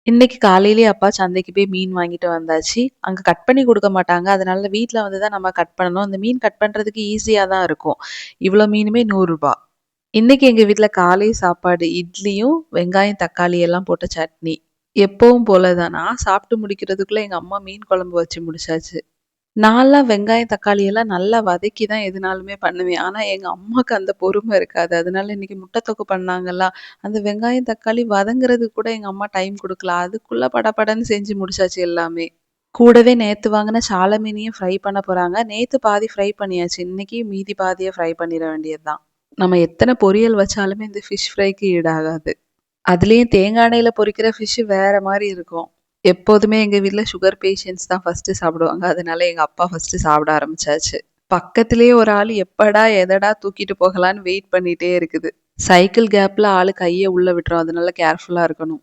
இன்னைக்கு காலையிலேயே அப்பா சந்தைக்கு போய் மீன் வாங்கிட்டு வந்தாச்சு. அங்க கட் பண்ணி குடுக்க மாட்டாங்க. அதனால வீட்ல வந்து தான் நம்ம கட் பண்ணணும். அந்த மீன் கட் பண்றதுக்கு ஈஸியா தான் இருக்கும். இவ்ளோ மீனுமே ரூ. 100. இன்னைக்கு எங்க வீட்ல காலை சாப்பாடு இட்லியும், வெங்காயம், தக்காளி எல்லாம் போட்ட சட்னி. எப்பவும் போல தான். நான் சாப்பிட்டு முடிக்கிறதுக்குள்ள எங்க அம்மா மீன் குழம்பு வச்சு முடிச்சாச்சு. நான்லாம் வெங்காயம், தக்காளி எல்லாம் நல்லா வதக்கி தான் எதுனாலுமே பண்ணுவேன். ஆனா, எங்க அம்மாக்கு அந்த பொறுமை இருக்காது. அதனால இன்னைக்கு முட்டை தொக்கு பண்ணாங்களா, அந்த வெங்காயம், தக்காளி வதங்குறதுக்கு கூட எங்க அம்மா டைம் குடுக்கல. அதுக்குள்ள படபடன்னு செஞ்சு முடிச்சாச்சு எல்லாமே. கூடவே நேத்து வாங்குன சால மீனையும் ஃப்ரை பண்ண போறாங்க. நேத்து பாதி ஃப்ரை பண்ணியாச்சு. இன்னைக்கு மீதி பாதிய ஃப்ரை பண்ணிற வேண்டியது தான். நம்ம எத்தன பொரியல் வச்சாலுமே இந்த ஃபிஷ் ஃப்ரைக்கு ஈடாகாது. அதுலயும் தேங்காய் எண்ணெயில பொரிக்கிற ஃபிஷ் வேற மாரி இருக்கும். எப்போதுமே எங்க வீட்ல சுகர் பேஷண்ட்ஸ் தான் ஃபர்ஸ்ட்டு சாப்பிடுவாங்க. அதனால எங்க அப்பா ஃபர்ஸ்ட்டு சாப்பிட ஆரம்பிச்சாச்சு. பக்கத்திலேயே ஒரு ஆள் எப்படா, எதடா தூக்கிட்டு போகலான்னு வெயிட் பண்ணிட்டே இருக்குது. சைக்கிள் கேப்ல ஆளு கைய உள்ள விட்டுரும். அதனால கேர்ஃபுல்லா இருக்கணும்.